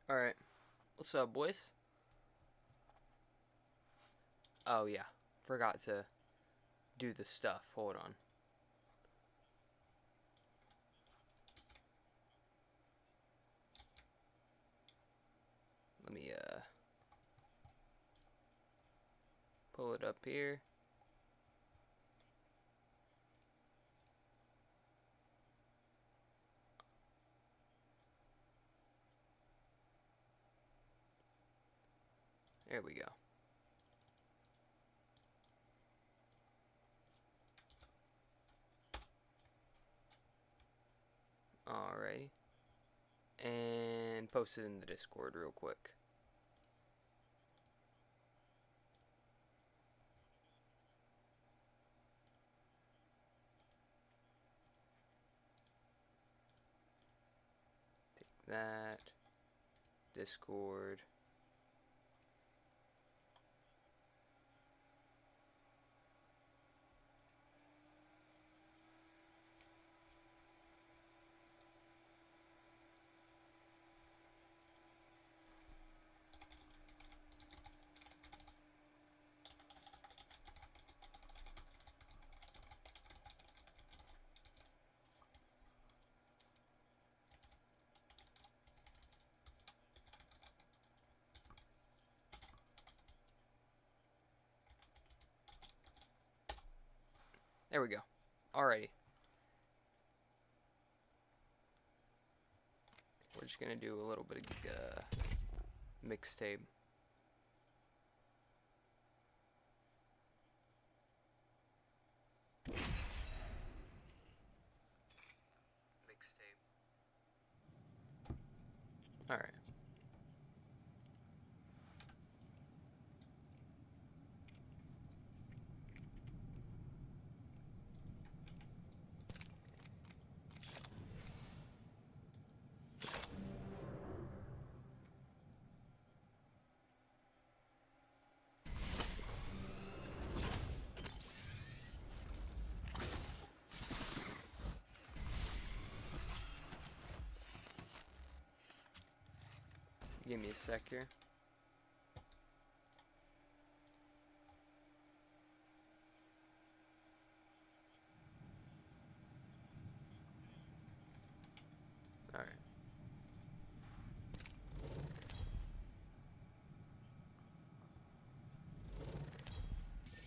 Alright. What's up, boys? Oh, yeah. Forgot to do the stuff. Hold on. Let me, pull it up here. There we go. Alright. And post it in the Discord real quick. Take that. Discord. There we go. Alrighty. We're just gonna do a little bit of mixtape. Alright. Give me a sec here. All right.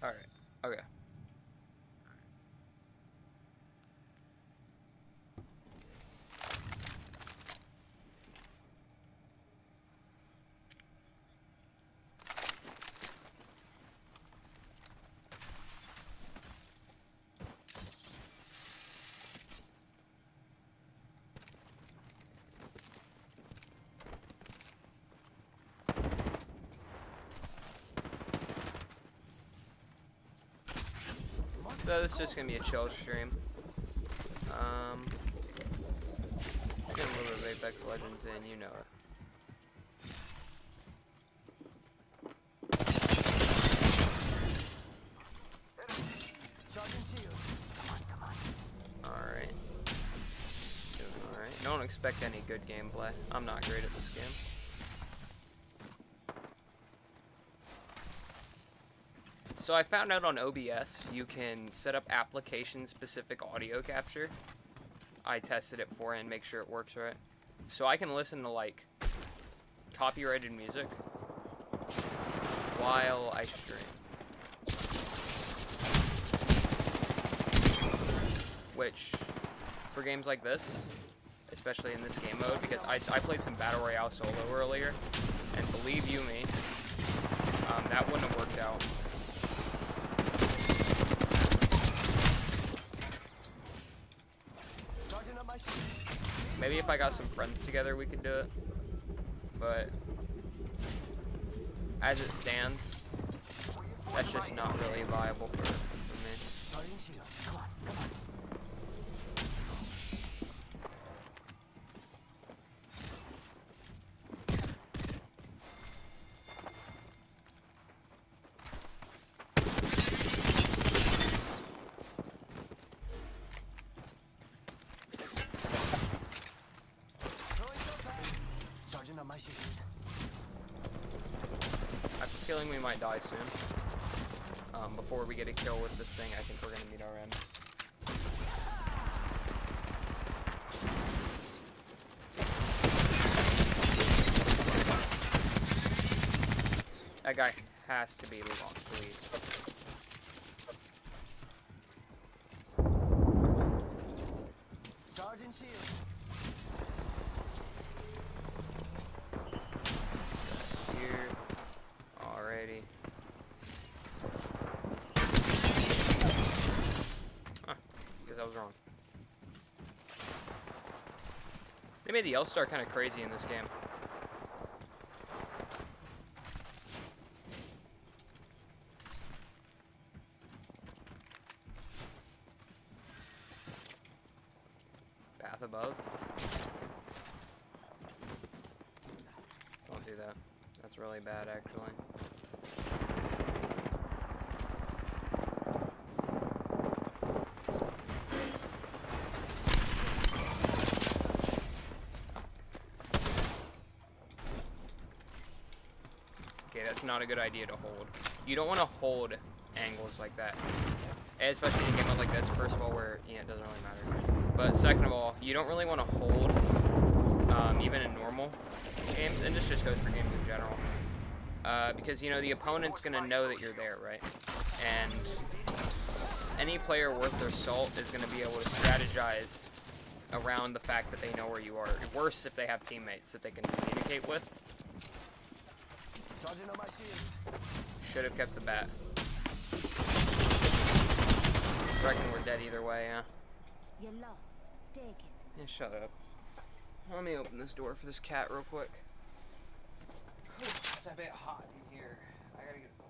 All right. Okay. So this is just gonna be a chill stream. Get a little bit of Apex Legends in, you know it. Alright. Doing alright. Don't expect any good gameplay. I'm not great at this game. So I found out on OBS you can set up application-specific audio capture. I tested it beforehand, make sure it works right. So I can listen to, like, copyrighted music while I stream. Which, for games like this, especially in this game mode, because I played some Battle Royale solo earlier, and believe you me, that wouldn't have worked out. Maybe if I got some friends together, we could do it. But as it stands, that's just not really viable for me. my shoes. I have a feeling we might die soon. Before we get a kill with this thing, I think we're gonna meet our end. That guy has to be lost to lead. Sergeant Shield. Here. Alrighty. Huh. Guess I was wrong. They made the L-Star kind of crazy in this game. Path above. Don't do that. That's really bad, actually. Okay, that's not a good idea to hold. You don't want to hold angles like that. Especially in a game like this, first of all, where, yeah, it doesn't really matter. But second of all, you don't really want to hold, even in normal games, and this just goes for games in general. Because, you know, the opponent's going to know that you're there, right? And any player worth their salt is going to be able to strategize around the fact that they know where you are. Worse if they have teammates that they can communicate with. Sergeant on my shield. Should have kept the bat. Reckon we're dead either way, yeah. You're lost. Dig it. Yeah, shut up. Let me open this door for this cat real quick. It's a bit hot in here. I gotta get the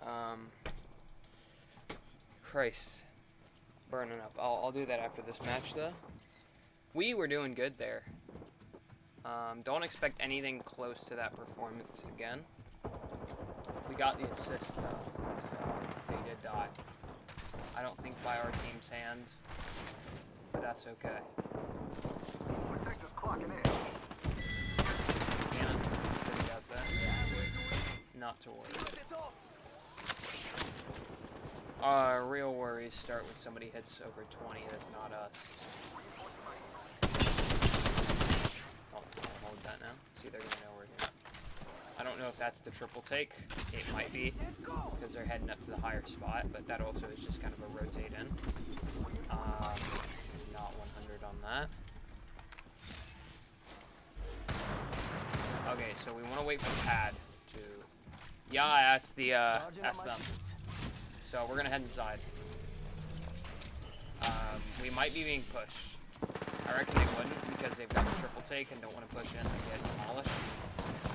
fan on. Christ. Burning up. I'll do that after this match, though. We were doing good there. Don't expect anything close to that performance again. We got the assist, though, so they did die. I don't think by our team's hands, but that's okay. Protector's clocking in. Yeah, we got that. Not to worry. Real worries start when somebody hits over 20. That's not us. Don't hold that now. See, they're gonna know we're here. I don't know if that's the triple take. It might be, because they're heading up to the higher spot, but that also is just kind of a rotate in. Not 100 on that. Okay, so we want to wait for Pad to... Yeah, ask them. So we're gonna head inside. We might be being pushed. I reckon they wouldn't, because they've got the triple take and don't want to push in and get demolished.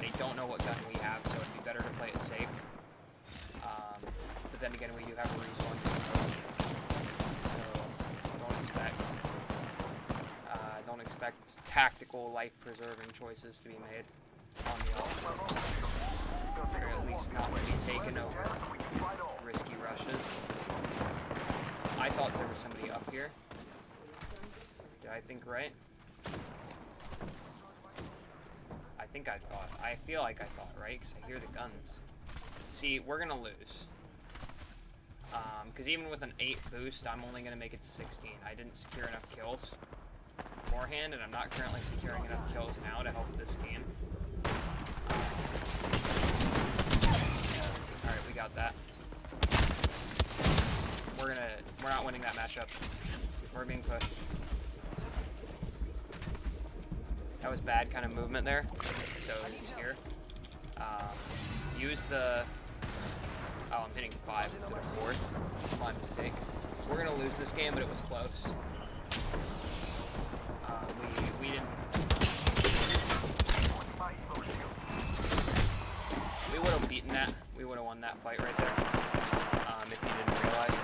They don't know what gun we have, so it'd be better to play it safe. But then again, we do have a respawn. So don't expect tactical, life-preserving choices to be made on the off. Or at least not to be taken over risky rushes. I thought there was somebody up here. Did I think right? I feel like I thought, right? Because I hear the guns. See, we're going to lose. Because even with an 8 boost, I'm only going to make it to 16. I didn't secure enough kills beforehand, and I'm not currently securing enough kills now to help this team. Alright, we got that. We're not winning that matchup. We're being pushed. That was bad kind of movement there. So he's here. Use the... Oh, I'm hitting 5 instead of 4. My mistake. We're gonna lose this game, but it was close. We didn't... We would have beaten that. We would have won that fight right there. If you didn't realize.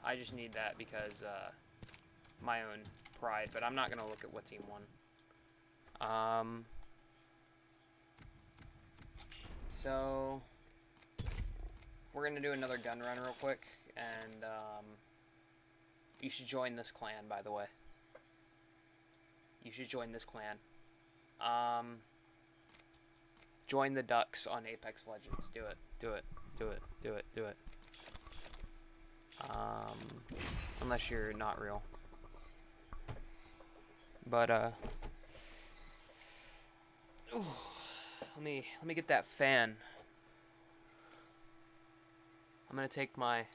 I just need that because my own pride, but I'm not gonna look at what team won. So we're gonna do another gun run real quick, and you should join this clan, by the way. You should join this clan. Join the Ducks on Apex Legends. Do it. Do it. Do it. Do it. Do it. Unless you're not real. But ooh, let me get that fan. I'm gonna take my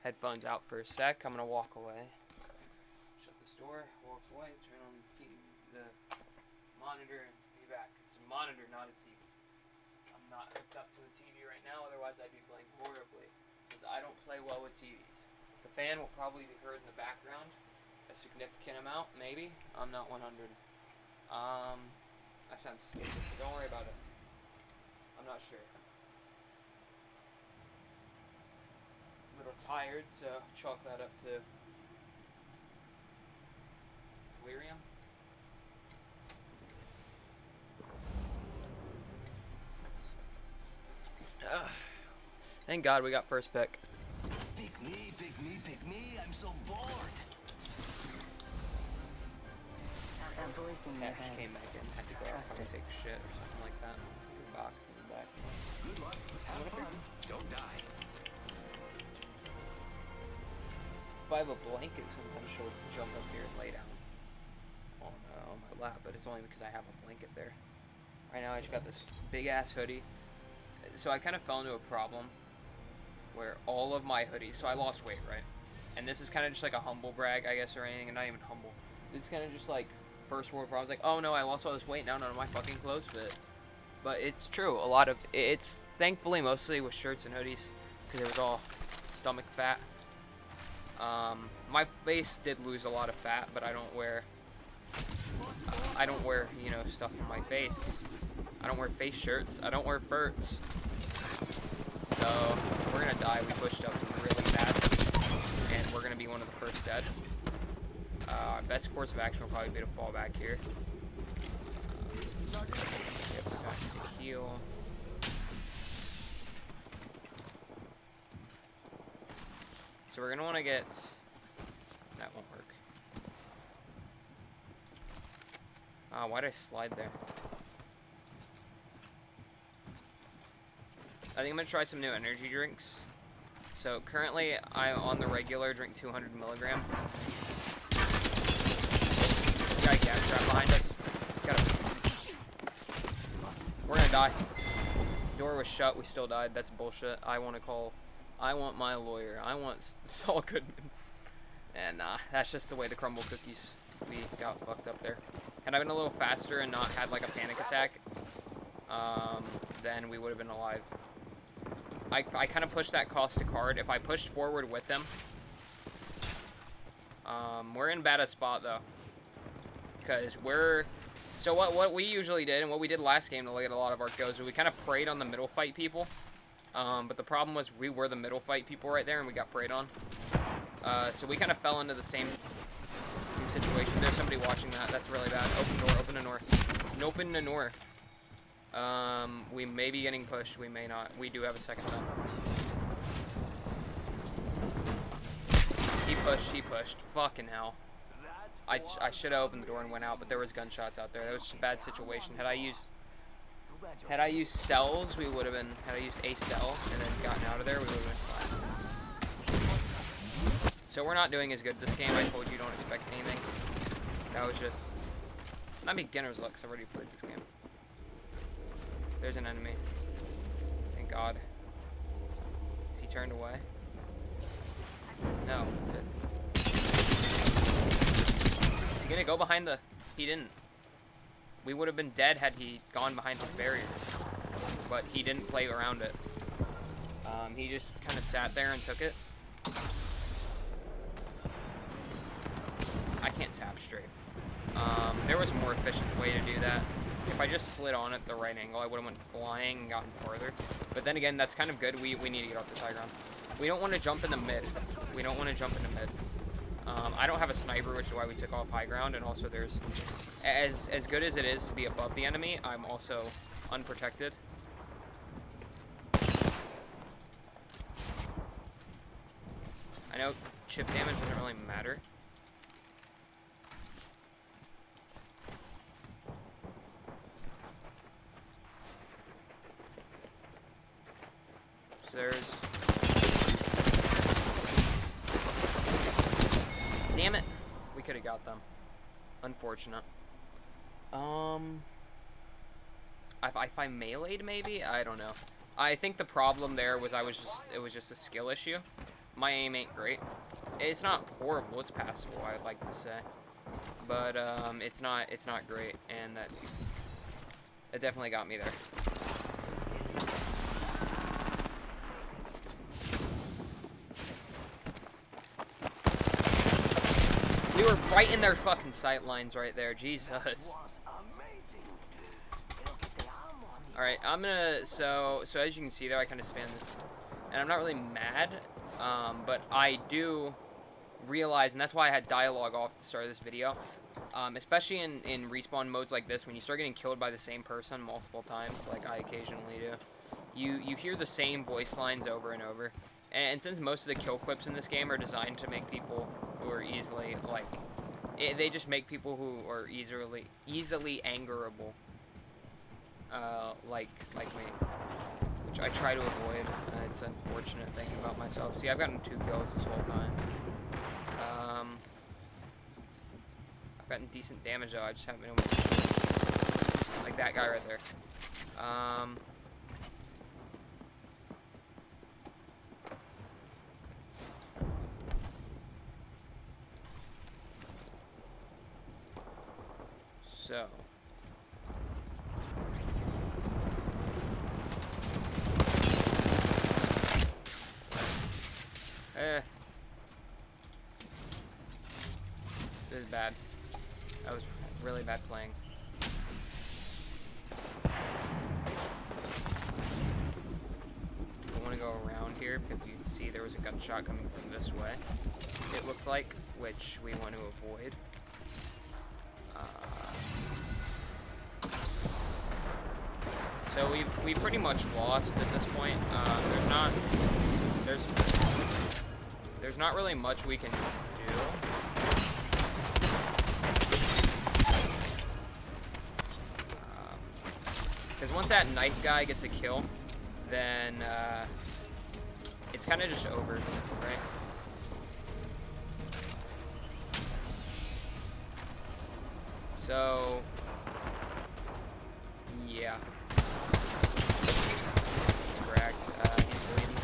headphones out for a sec. I'm gonna walk away. Shut this door. Walk away. Turn on the monitor and be back. It's a monitor, not a TV. I'm not hooked up to a TV right now. Otherwise, I'd be playing horribly because I don't play well with TVs. The fan will probably be heard in the background. A significant amount, maybe. I'm not 100. That sounds stupid. Don't worry about it. I'm not sure. A little tired, so chalk that up to delirium. Thank God we got first pick. Pick me, pick me, pick me. I'm so bored. That voice in your Cash head. came back in. Had to go out and take a shit or something like that. Big box in the back. Good luck. Have fun. Don't die. If I have a blanket, sometimes she'll jump up here and lay down on my lap, but it's only because I have a blanket there. Right now I just got this big ass hoodie. So I kind of fell into a problem where all of my hoodies, so I lost weight, right? And this is kind of just like a humble brag, I guess, or anything, and not even humble. It's kind of just like first world problems, like, oh no, I lost all this weight, now none of my fucking clothes fit. But it's true, a lot of, it's thankfully mostly with shirts and hoodies, because it was all stomach fat. My face did lose a lot of fat, but I don't wear, you know, stuff on my face. I don't wear face shirts, I don't wear furts. So, we're gonna die. We pushed up really bad, and we're gonna be one of the first dead. Best course of action will probably be to fall back here. Yep, so to heal. So we're gonna want to get. That won't work. Why'd I slide there? I think I'm gonna try some new energy drinks. So currently, I'm on the regular, drink 200 milligram. Got a gas trap behind us. We're gonna die. Door was shut. We still died. That's bullshit. I want my lawyer. I want Saul Goodman. And that's just the way the crumble cookies. We got fucked up there. Had I been a little faster and not had like a panic attack, then we would have been alive. I kind of pushed that cost to card. If I pushed forward with them, we're in bad a spot though, because so what we usually did and what we did last game to get a lot of our kills is we kind of preyed on the middle fight people, but the problem was we were the middle fight people right there and we got preyed on, so we kind of fell into the same situation. There's somebody watching that. That's really bad. Open door. Open the door. Open the door. We may be getting pushed, we may not. We do have a second one. He pushed. Fucking hell. I should have opened the door and went out, but there was gunshots out there. That was just a bad situation. Had I used cells, we would have been, had I used a cell and then gotten out of there, we would have been fine. So we're not doing as good this game. I told you don't expect anything. That was just, not beginner's luck, because I've already played this game. There's an enemy. Thank God. Is he turned away? No, that's it. Is he gonna go behind the... He didn't. We would have been dead had he gone behind his barrier. But he didn't play around it. He just kind of sat there and took it. I can't tap strafe. There was a more efficient way to do that. If I just slid on at the right angle, I would have went flying and gotten farther. But then again, that's kind of good. We need to get off this high ground. We don't want to jump in the mid. We don't want to jump in the mid. I don't have a sniper, which is why we took off high ground. And also there's, as good as it is to be above the enemy, I'm also unprotected. I know chip damage doesn't really matter. There's... Damn it! We could have got them. Unfortunate. If I melee'd, maybe? I don't know. I think the problem there was it was just a skill issue. My aim ain't great. It's not horrible, it's passable, I'd like to say. But, it's not great, and it definitely got me there. We were right in their fucking sight lines right there, Jesus. Alright, I'm gonna, so as you can see there, I kind of spam this, and I'm not really mad, but I do realize, and that's why I had dialogue off at the start of this video, especially in respawn modes like this, when you start getting killed by the same person multiple times, like I occasionally do, you hear the same voice lines over and over, and since most of the kill clips in this game are designed to make people who are easily, like, they just make people who are easily angerable. Like me, which I try to avoid. It's an unfortunate thing about myself. See, I've gotten 2 kills this whole time. I've gotten decent damage though. I just haven't been able to shoot. Like that guy right there. So. This is bad. That was really bad playing. I want to go around here because you can see there was a gunshot coming from this way. It looks like, which we want to avoid. So we pretty much lost at this point. There's not really much we can do. Because once that knife guy gets a kill, then it's kind of just over, right? So yeah. He's cracked. He's bleeding.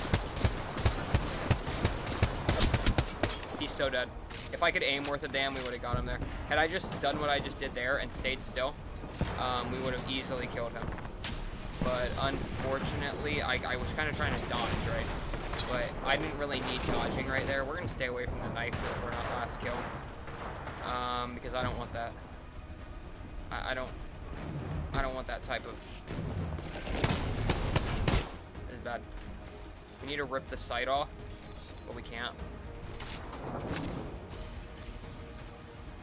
He's so dead. If I could aim worth a damn, we would have got him there. Had I just done what I just did there and stayed still, we would have easily killed him. But unfortunately, I was kind of trying to dodge, right? But I didn't really need dodging right there. We're going to stay away from the knife if we're not last kill. Because I don't want that. I don't want that type of... This is bad. We need to rip the sight off, but we can't.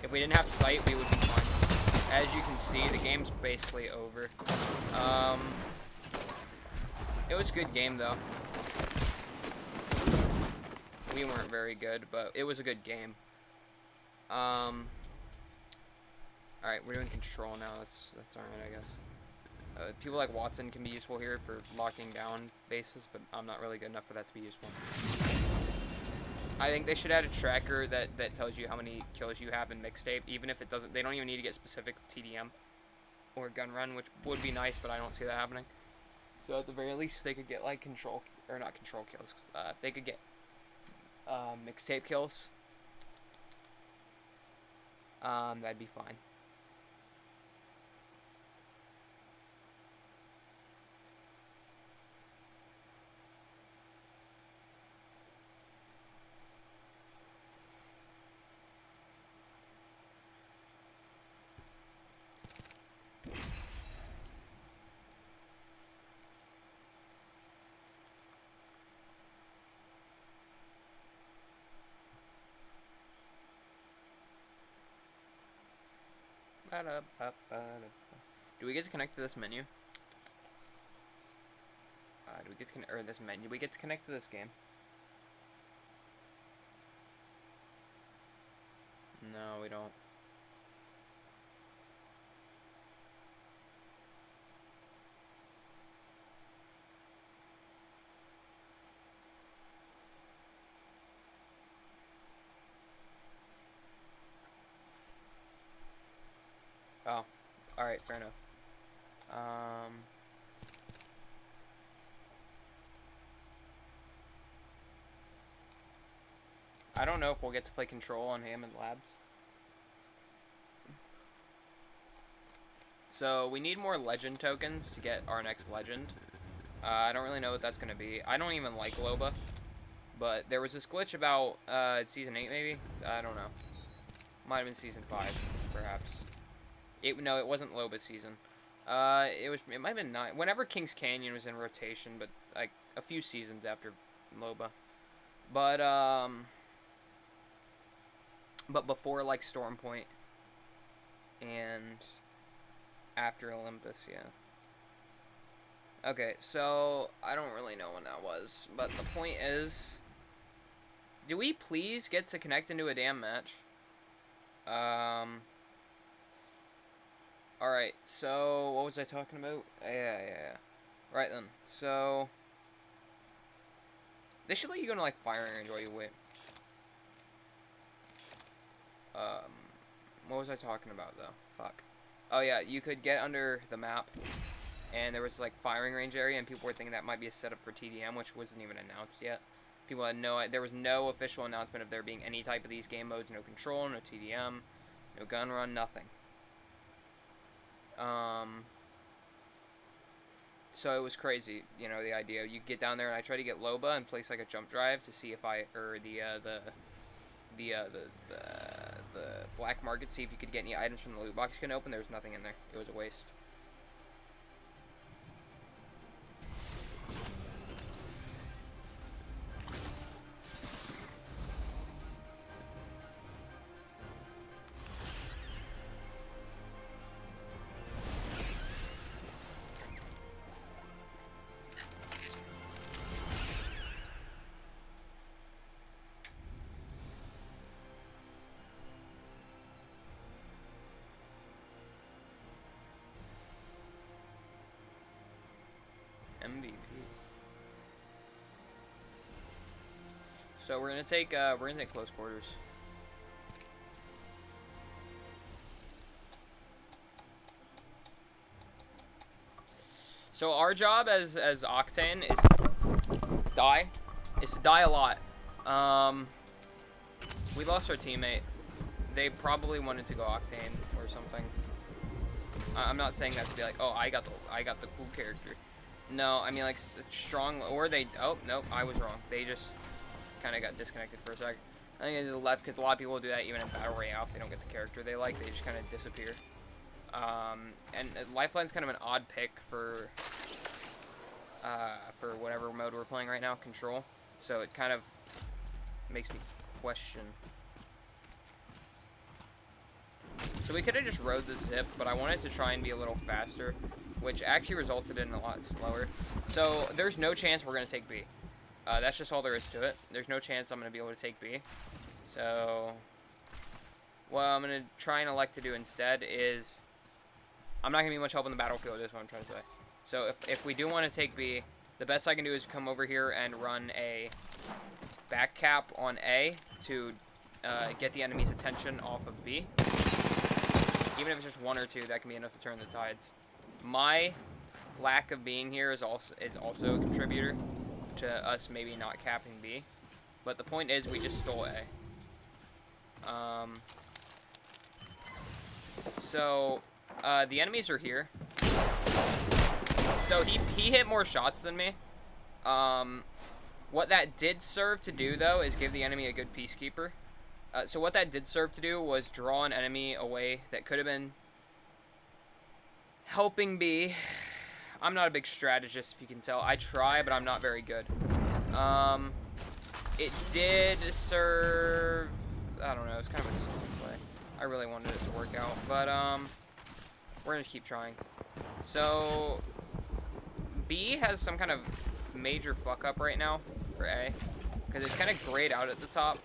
If we didn't have sight, we would be fine. As you can see, the game's basically over. It was a good game, though. We weren't very good, but it was a good game. Alright, we're doing control now. That's alright, I guess. People like Watson can be useful here for locking down bases, but I'm not really good enough for that to be useful. I think they should add a tracker that tells you how many kills you have in mixtape, even if it doesn't. They don't even need to get specific TDM or gun run, which would be nice, but I don't see that happening. So at the very least, if they could get like control, or not control kills, if they could get mixtape kills, that'd be fine. Do we get to connect to this menu? Do we get to or this menu? Do we get to connect to this game? No, we don't. Oh, alright, fair enough. I don't know if we'll get to play Control on Hammond Labs. So, we need more legend tokens to get our next legend. I don't really know what that's going to be. I don't even like Loba. But there was this glitch about Season 8, maybe? I don't know. Might have been Season 5, perhaps. No, it wasn't Loba's season. It might have been 9. Whenever King's Canyon was in rotation, but, like, a few seasons after Loba. But before, like, Storm Point. And after Olympus, yeah. Okay, so I don't really know when that was, but the point is, do we please get to connect into a damn match? Alright, so what was I talking about? Yeah. Right then, so they should let you go into like firing range while you wait. What was I talking about though? Fuck. Oh yeah, you could get under the map. And there was like firing range area, and people were thinking that might be a setup for TDM, which wasn't even announced yet. People had there was no official announcement of there being any type of these game modes, no control, no TDM, no gun run, nothing. So it was crazy, you know, the idea. You get down there, and I tried to get Loba and place like a jump drive to see if the black market, see if you could get any items from the loot box you can open. There was nothing in there. It was a waste. MVP. So we're gonna take close quarters. So our job as Octane is to die a lot. We lost our teammate. They probably wanted to go Octane or something. I'm not saying that to be like, oh, I got the cool character. No, I mean like strong, or they. Oh nope, I was wrong. They just kind of got disconnected for a sec. I think they left because a lot of people do that even in Battle Royale. If they don't get the character they like, they just kind of disappear. And Lifeline's kind of an odd pick for whatever mode we're playing right now, Control. So it kind of makes me question. So we could have just rode the zip, but I wanted to try and be a little faster, which actually resulted in a lot slower. So there's no chance we're going to take B. That's just all there is to it. There's no chance I'm going to be able to take B. So what I'm going to try and elect to do instead is, I'm not going to be much help on the battlefield, is what I'm trying to say. So if we do want to take B, the best I can do is come over here and run a back cap on A to get the enemy's attention off of B. Even if it's just one or two, that can be enough to turn the tides. My lack of being here is also a contributor to us maybe not capping B. But the point is, we just stole A. So the enemies are here. So he hit more shots than me. What that did serve to do, though, is give the enemy a good peacekeeper. So what that did serve to do was draw an enemy away that could have been helping B. I'm not a big strategist, if you can tell. I try, but I'm not very good. It did serve... I don't know, it's kind of a slow play. I really wanted it to work out, but we're going to keep trying. So B has some kind of major fuck-up right now for A, because it's kind of grayed out at the top.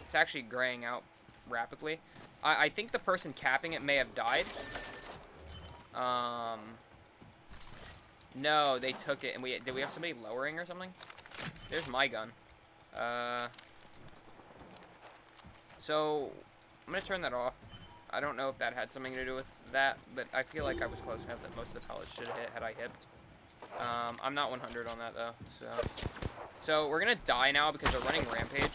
It's actually graying out rapidly. I think the person capping it may have died. No, they took it, and did we have somebody lowering or something? There's my gun. So I'm gonna turn that off. I don't know if that had something to do with that, but I feel like I was close enough that most of the pellets should have hit had I hipped. I'm not 100 on that though, so we're gonna die now because they're running rampage.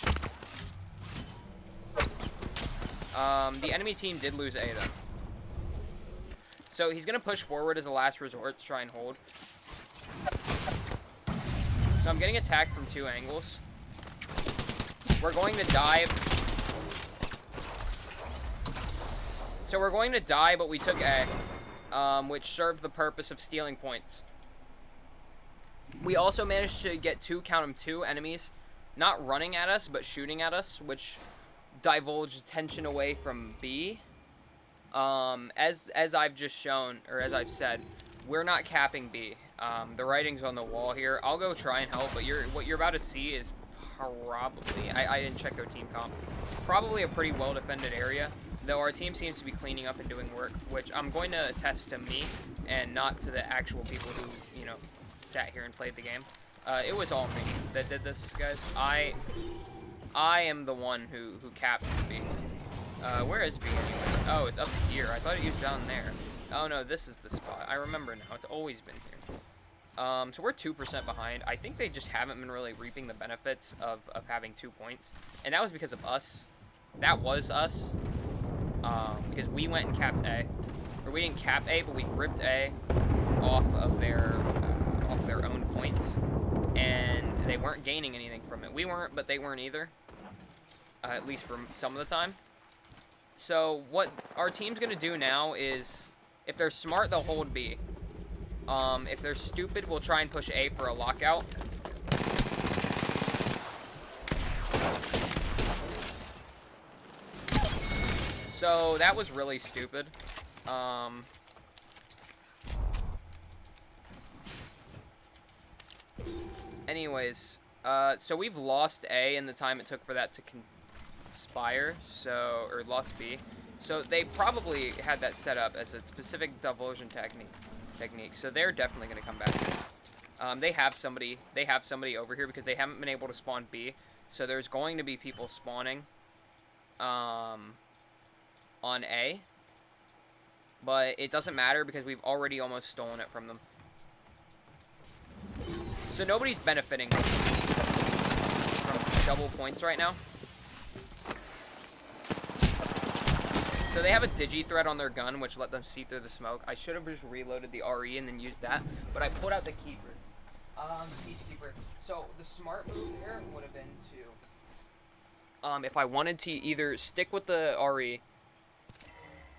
The enemy team did lose A though. So he's gonna push forward as a last resort to try and hold. So I'm getting attacked from 2 angles. We're going to dive. So we're going to die, but we took A, which served the purpose of stealing points. We also managed to get 2, count them, 2 enemies, not running at us, but shooting at us, which divulged attention away from B. As I've just shown, or as I've said, we're not capping B. The writing's on the wall here. I'll go try and help, but what you're about to see is probably, I didn't check their team comp, probably a pretty well-defended area, though our team seems to be cleaning up and doing work, which I'm going to attest to me and not to the actual people who, you know, sat here and played the game. It was all me that did this, guys. I am the one who capped B. Where is B anyways? Oh, it's up here. I thought it was down there. Oh no, this is the spot. I remember now. It's always been here. So we're 2% behind. I think they just haven't been really reaping the benefits of having 2 points. And that was because of us. That was us. Because we went and capped A. Or we didn't cap A, but we ripped A off of their own points. And they weren't gaining anything from it. We weren't, but they weren't either. At least for some of the time. So what our team's going to do now is, if they're smart, they'll hold B. If they're stupid, we'll try and push A for a lockout. So that was really stupid. Anyways, so we've lost A in the time it took for that to conspire, or lost B. So they probably had that set up as a specific divulsion technique. So they're definitely going to come back. They have somebody over here because they haven't been able to spawn B. So there's going to be people spawning on A. But it doesn't matter because we've already almost stolen it from them. So nobody's benefiting from double points right now. So they have a digi-thread on their gun, which let them see through the smoke. I should have just reloaded the RE and then used that, but I pulled out the keeper. Peacekeeper. So the smart move there would have been to, if I wanted to either stick with the RE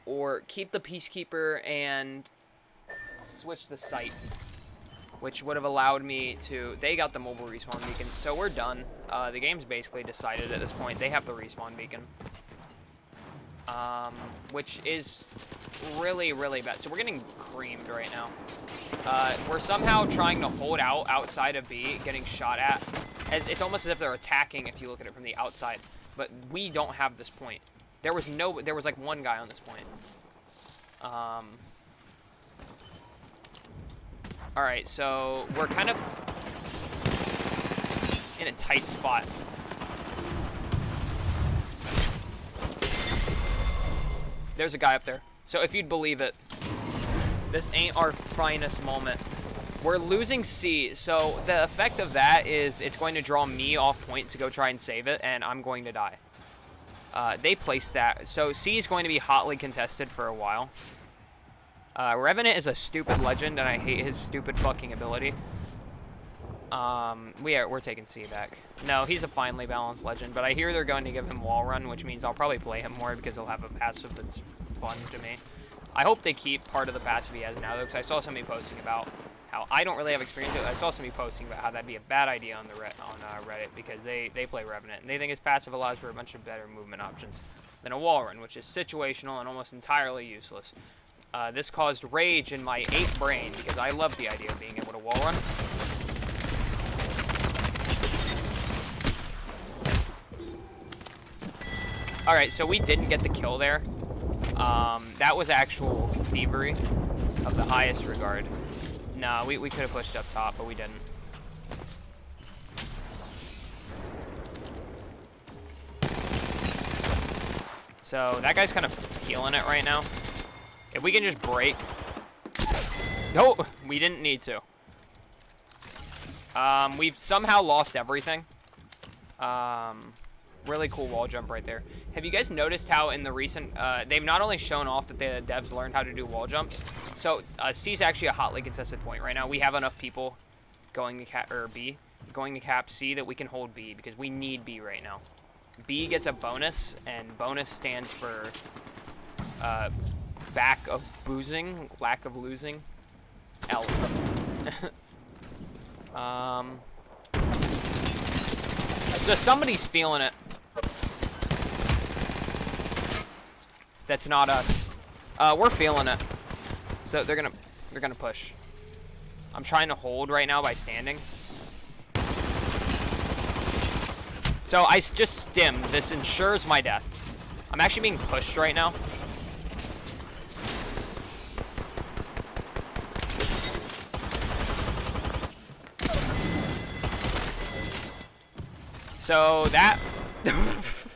or keep the Peacekeeper and switch the site, which would have allowed me to, they got the mobile respawn beacon, so we're done. The game's basically decided at this point. They have the respawn beacon. Which is really, really bad. So we're getting creamed right now. We're somehow trying to hold out outside of B, getting shot at. It's almost as if they're attacking if you look at it from the outside. But we don't have this point. There was like one guy on this point. Alright, so we're kind of in a tight spot. There's a guy up there. So if you'd believe it, this ain't our finest moment. We're losing C, so the effect of that is it's going to draw me off point to go try and save it, and I'm going to die. They placed that. So C is going to be hotly contested for a while. Revenant is a stupid legend, and I hate his stupid fucking ability. We're taking C back. No, he's a finely balanced legend, but I hear they're going to give him wall run, which means I'll probably play him more because he'll have a passive that's fun to me. I hope they keep part of the passive he has now, though, because I saw somebody posting about how I don't really have experience with it. I saw somebody posting about how that'd be a bad idea on Reddit because they play Revenant, and they think his passive allows for a bunch of better movement options than a wall run, which is situational and almost entirely useless. This caused rage in my 8th brain because I love the idea of being able to wall run. Alright, so we didn't get the kill there. That was actual thievery of the highest regard. No, we could have pushed up top, but we didn't. So that guy's kind of healing it right now. If we can just break. No, we didn't need to. We've somehow lost everything. Really cool wall jump right there. Have you guys noticed how in the recent, they've not only shown off that the devs learned how to do wall jumps. So C is actually a hotly contested point right now. We have enough people going to cap C that we can hold B because we need B right now. B gets a bonus, and bonus stands for back of boozing, lack of losing. L. So somebody's feeling it. That's not us. We're feeling it. So they're gonna push. I'm trying to hold right now by standing. So I just stimmed. This ensures my death. I'm actually being pushed right now. So that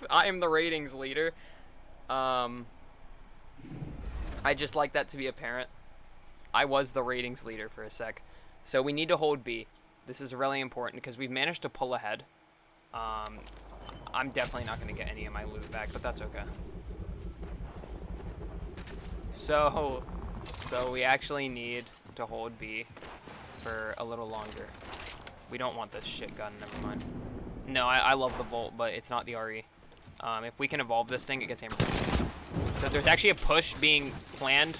I am the ratings leader. I just like that to be apparent. I was the ratings leader for a sec. So we need to hold B. This is really important because we've managed to pull ahead. I'm definitely not going to get any of my loot back, but that's okay. So we actually need to hold B for a little longer. We don't want this shit gun, never mind. No, I love the Volt, but it's not the RE. If we can evolve this thing, it gets hammered. So there's actually a push being planned.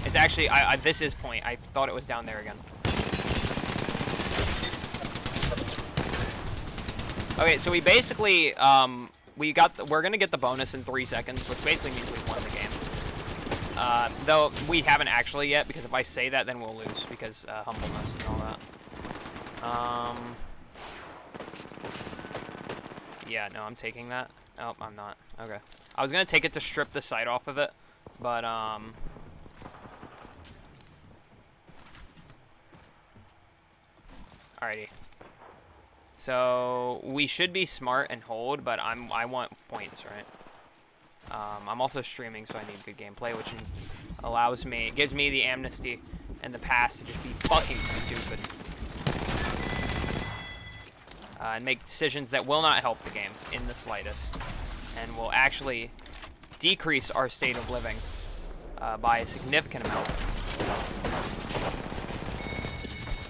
It's actually, this is point. I thought it was down there again. Okay, so we basically, we're gonna get the bonus in 3 seconds, which basically means we won the game. Though we haven't actually yet, because if I say that, then we'll lose, because humbleness and all that. Yeah, no, I'm taking that. Oh, I'm not. Okay. I was gonna take it to strip the sight off of it, but alrighty. So we should be smart and hold, but I want points, right? I'm also streaming, so I need good gameplay, which allows me, gives me the amnesty and the pass to just be fucking stupid. And make decisions that will not help the game in the slightest, and will actually decrease our state of living by a significant amount.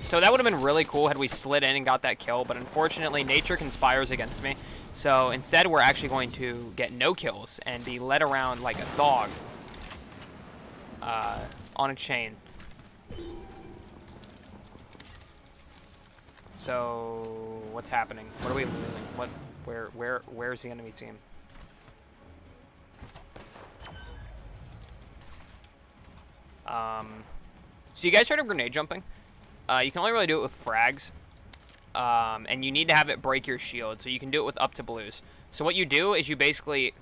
So that would have been really cool had we slid in and got that kill, but unfortunately nature conspires against me. So instead we're actually going to get no kills and be led around like a dog on a chain. So what's happening? What are we losing? Where's the enemy team? So you guys heard of grenade jumping? You can only really do it with frags. And you need to have it break your shield, so you can do it with up to blues. So what you do is you basically,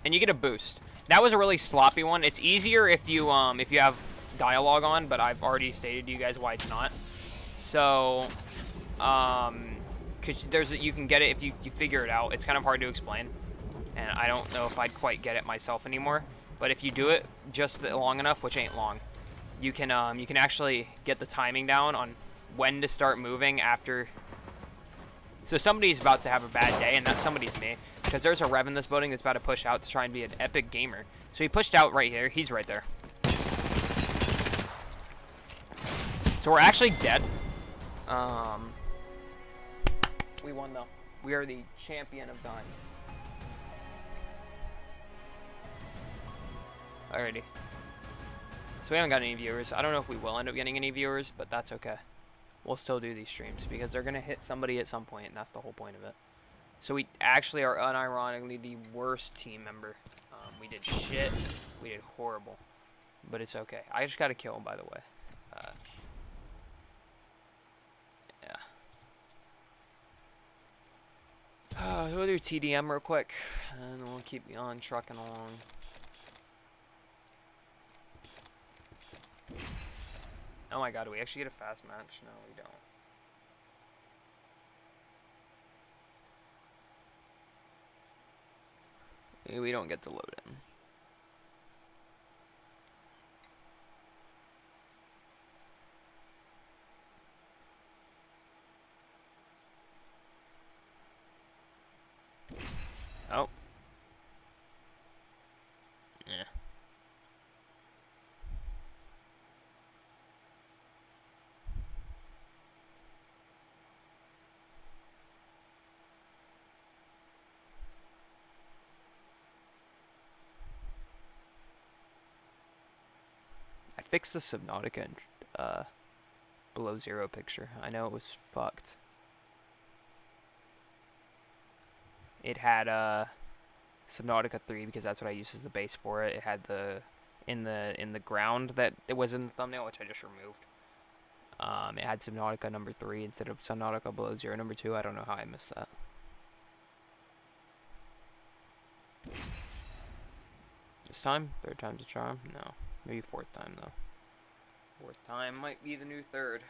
and you get a boost. That was a really sloppy one. It's easier if you have dialogue on, but I've already stated to you guys why it's not. So, because you can get it if you figure it out. It's kind of hard to explain, and I don't know if I'd quite get it myself anymore. But if you do it just long enough, which ain't long, you can actually get the timing down on when to start moving after. So somebody's about to have a bad day, and that somebody's me, because there's a Rev in this building that's about to push out to try and be an epic gamer. So he pushed out right here. He's right there. So we're actually dead. We won though. We are the champion of dying. Alrighty. So we haven't got any viewers. I don't know if we will end up getting any viewers, but that's okay. We'll still do these streams because they're gonna hit somebody at some point, and that's the whole point of it. So we actually are unironically the worst team member. We did shit. We did horrible, but it's okay. I just got a kill, by the way. Yeah. We'll do TDM real quick, and we'll keep on trucking along. Oh my god, do we actually get a fast match? No, we don't. We don't get to load in. Oh. Yeah. I fixed the Subnautica and, below zero picture. I know it was fucked. It had Subnautica 3 because that's what I used as the base for it. It had the in the ground that it was in the thumbnail, which I just removed. It had Subnautica number 3 instead of Subnautica below zero number 2. I don't know how I missed that. This time? Third time's a charm? No. Maybe fourth time though. Fourth time might be the new third.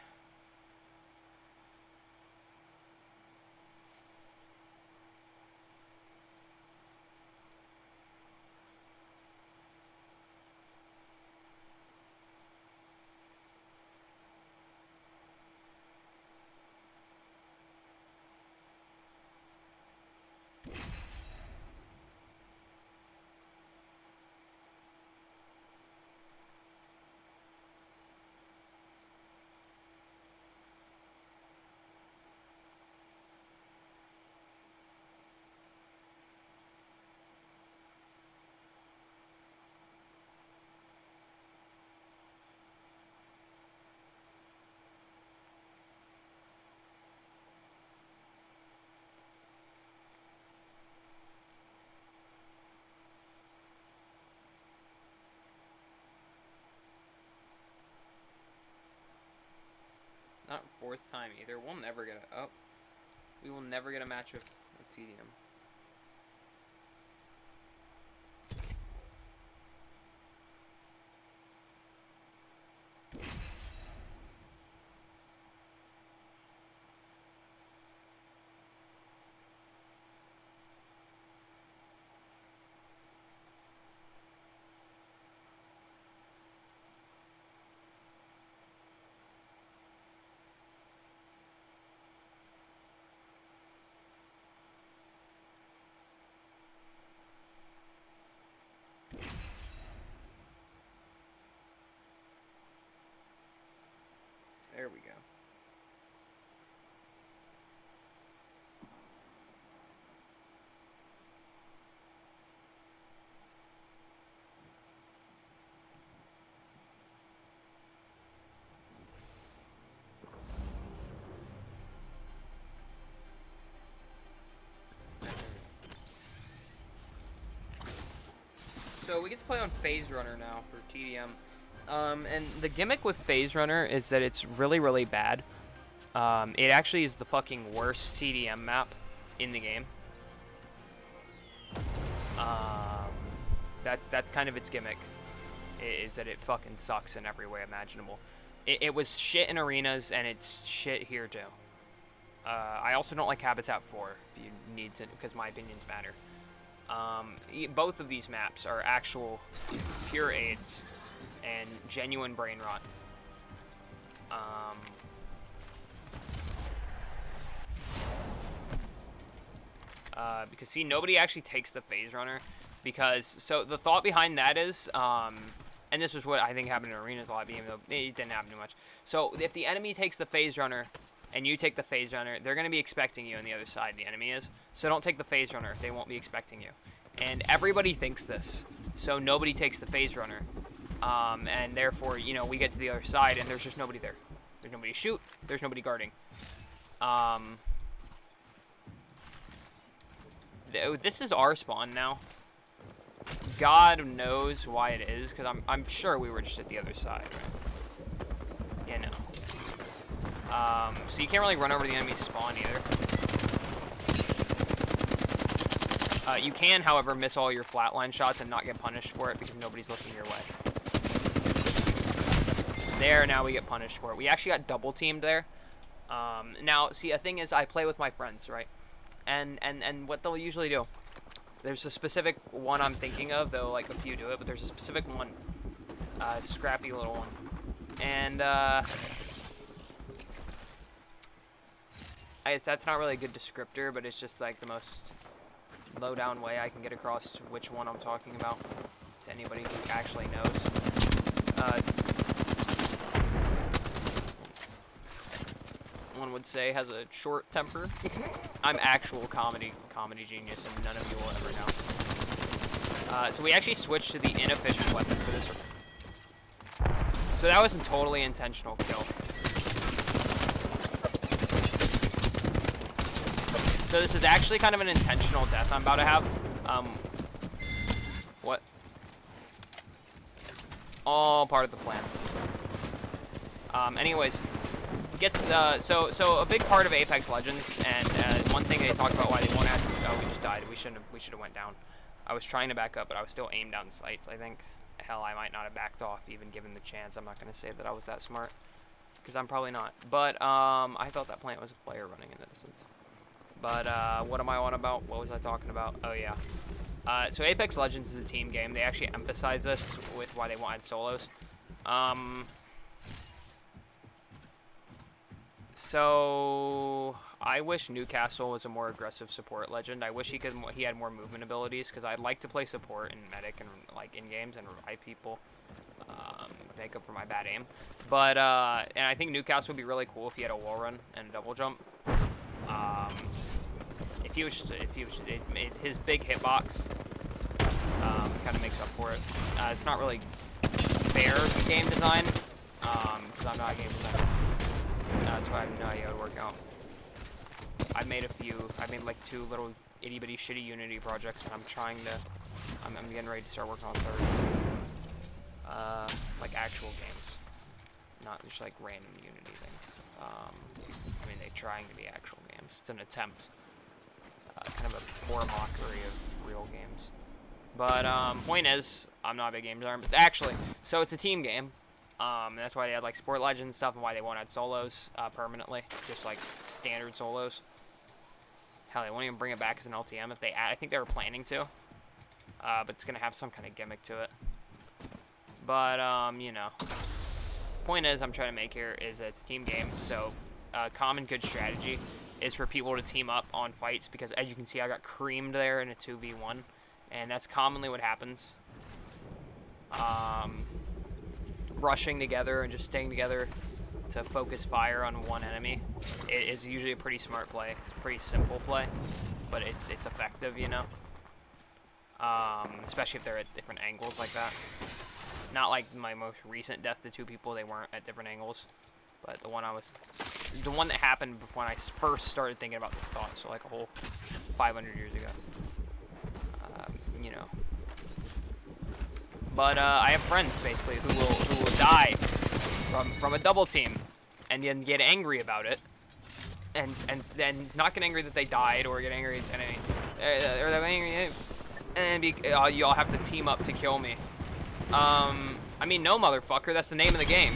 Not fourth time either. We'll never get a... Oh. We will never get a match with TDM. There we go. So we get to play on Phase Runner now for TDM. And the gimmick with Phase Runner is that it's really, really bad. It actually is the fucking worst TDM map in the game. That's kind of its gimmick, is that it fucking sucks in every way imaginable. It was shit in arenas, and it's shit here too. I also don't like Habitat 4, if you need to, because my opinions matter. Both of these maps are actual pure AIDS and genuine brain rot. Because see, nobody actually takes the Phase Runner, because so the thought behind that is, and this was what I think happened in arenas a lot, even though it didn't happen too much. So if the enemy takes the Phase Runner and you take the Phase Runner, they're going to be expecting you on the other side, the enemy is. So don't take the Phase Runner, they won't be expecting you. And everybody thinks this, so nobody takes the Phase Runner. And therefore, you know, we get to the other side and there's just nobody there. There's nobody to shoot, there's nobody guarding. This is our spawn now. God knows why it is, because I'm sure we were just at the other side, right? Yeah, no. So you can't really run over the enemy's spawn either. You can, however, miss all your flatline shots and not get punished for it because nobody's looking your way. There, now we get punished for it. We actually got double teamed there. Now, see, a thing is, I play with my friends, right? And what they'll usually do There's a specific one I'm thinking of, though, like, a few do it, but there's a specific one. Scrappy little one. And, I guess that's not really a good descriptor, but it's just, like, the most low-down way I can get across which one I'm talking about to anybody who actually knows. One would say has a short temper. I'm actual comedy genius, and none of you will ever know. So we actually switched to the inefficient weapon for this. So that was a totally intentional kill. So this is actually kind of an intentional death I'm about to have. What? All part of the plan. Anyways, so a big part of Apex Legends, and one thing they talked about why they won't add. Oh, we just died. We should have went down. I was trying to back up, but I was still aimed down sights. I think. Hell, I might not have backed off even given the chance. I'm not gonna say that I was that smart, because I'm probably not. But I thought that plant was a player running in the distance. But what am I on about? What was I talking about? Oh yeah. So Apex Legends is a team game. They actually emphasize this with why they wanted solos. So I wish Newcastle was a more aggressive support legend. I wish he had more movement abilities, because I'd like to play support and medic and like in games and revive people, make up for my bad aim. But and I think Newcastle would be really cool if he had a wall run and a double jump. His big hitbox kind of makes up for it. It's not really fair game design, because I'm not a game designer. That's why I have no idea how to work out. I made like 2 little itty bitty shitty Unity projects, and I'm getting ready to start working on 3rd. Like actual games, not just like random Unity things. I mean, they're trying to be actual games. It's an attempt, kind of a poor mockery of real games. But point is, I'm not a big game designer. But actually, so it's a team game. And that's why they had like Sport Legends and stuff, and why they won't add solos permanently, just like standard solos. Hell, they won't even bring it back as an LTM if they add. I think they were planning to, but it's gonna have some kind of gimmick to it. But you know, point is I'm trying to make here is that it's a team game. So common good strategy is for people to team up on fights, because as you can see, I got creamed there in a 2v1, and that's commonly what happens. Rushing together and just staying together to focus fire on one enemy, it is usually a pretty smart play. It's a pretty simple play, but it's effective, you know. Especially if they're at different angles like that. Not like my most recent death to 2 people; they weren't at different angles. But the one that happened before when I first started thinking about this thought, so like a whole 500 years ago. You know. But I have friends basically who will die from a double team, and then get angry about it, and then not get angry that they died, or get angry at anything, or they're angry, and you all have to team up to kill me. I mean, no, motherfucker, that's the name of the game.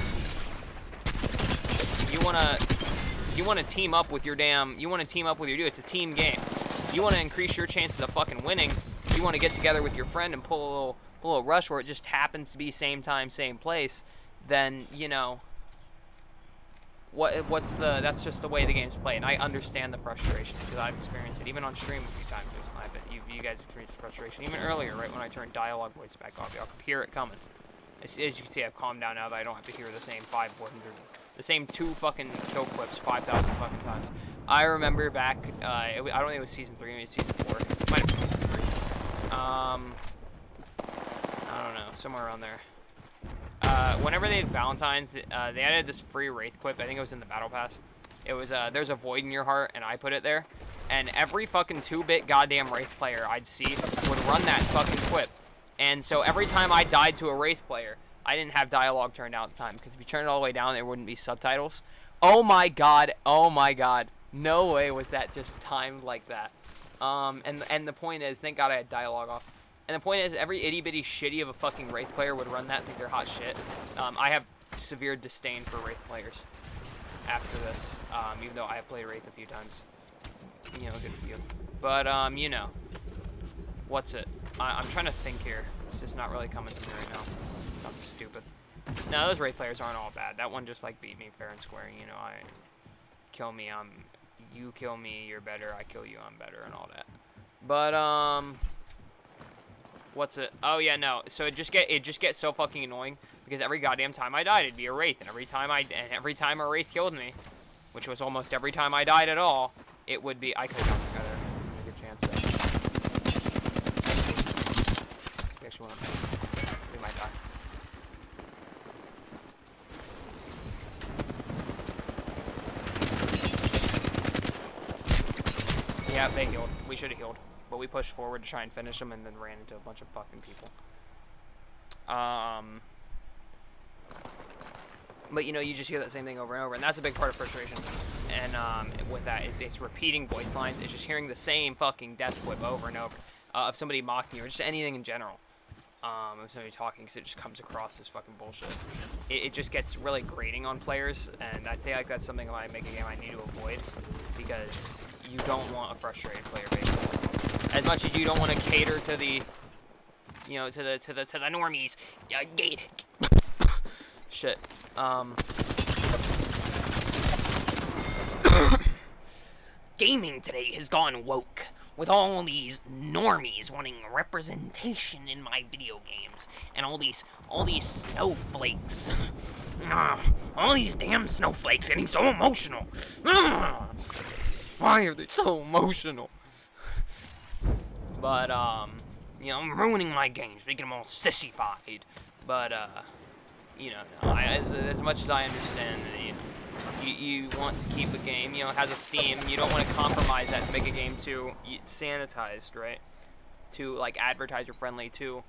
You wanna team up with your dude. It's a team game. You wanna increase your chances of fucking winning. You wanna get together with your friend and pull a little rush where it just happens to be same time, same place, then, you know, that's just the way the game's played. And I understand the frustration, because I've experienced it even on stream a few times. I bet you guys experienced frustration even earlier, right when I turned dialogue voice back off. Y'all could hear it coming. As you can see, I've calmed down now that I don't have to hear the same 2 fucking kill clips 5,000 fucking times. I remember back, I don't think it was season 3, maybe it was season 4. It might have been season 3. I don't know, somewhere around there. Whenever they had Valentine's, they added this free Wraith quip. I think it was in the Battle Pass. It was, there's a void in your heart, and I put it there. And every fucking 2-bit goddamn Wraith player I'd see would run that fucking quip. And so every time I died to a Wraith player, I didn't have dialogue turned out at the time, because if you turn it all the way down, there wouldn't be subtitles. Oh my god, no way was that just timed like that. And the point is, thank god I had dialogue off. And the point is, every itty-bitty shitty of a fucking Wraith player would run that and think they're hot shit. I have severe disdain for Wraith players after this, even though I have played Wraith a few times. You know, good for you. But, you know. What's it? I'm trying to think here. It's just not really coming to me right now. Sounds stupid. No, those Wraith players aren't all bad. That one just like beat me fair and square. You know, you kill me, you're better. I kill you, I'm better, and all that. But what's it? Oh yeah, no. So it just gets so fucking annoying because every goddamn time I died, it'd be a Wraith, and every time a Wraith killed me, which was almost every time I died at all, it would be. I could have gotten together. Good chance there. Guess you won't. We might die. Yeah, they healed. We should have healed. But we pushed forward to try and finish them and then ran into a bunch of fucking people. But, you know, you just hear that same thing over and over. And that's a big part of frustration. And with that, it's repeating voice lines. It's just hearing the same fucking death whip over and over of somebody mocking you or just anything in general. Of somebody talking because it just comes across as fucking bullshit. It just gets really grating on players. And I feel like that's something when I make a game I need to avoid. Because you don't want a frustrated player base. As much as you don't want to cater to the, you know, to the normies. Shit. Gaming today has gone woke, with all these normies wanting representation in my video games, and all these snowflakes. All these damn snowflakes getting so emotional. Why are they so emotional? But, you know, I'm ruining my games, making them all sissified. But, you know, as much as I understand that, you know, you want to keep a game, you know, has a theme, you don't want to compromise that to make a game too sanitized, right? Too, like, advertiser-friendly, too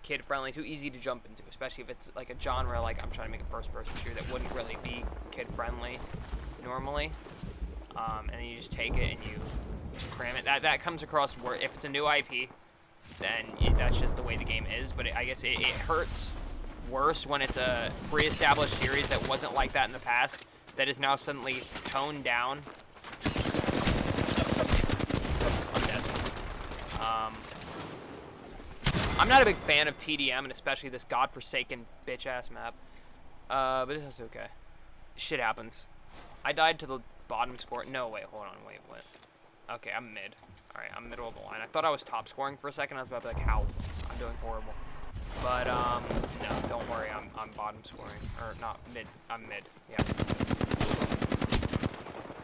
kid-friendly, too easy to jump into, especially if it's, like, a genre, like, I'm trying to make a first-person shooter that wouldn't really be kid-friendly normally. And then you just take it and you cram it. That comes across where if it's a new IP, then that's just the way the game is. But I guess it hurts worse when it's a pre-established series that wasn't like that in the past, that is now suddenly toned down. I'm dead. I'm not a big fan of TDM, and especially this godforsaken bitch-ass map. But it's okay. Shit happens. I died to the bottom score. No, wait, hold on, wait, what? Okay, I'm mid. Alright, I'm middle of the line. I thought I was top scoring for a second. I was about to be like, how? I'm doing horrible. But, no, don't worry, I'm bottom scoring. Or, not mid. I'm mid, yeah.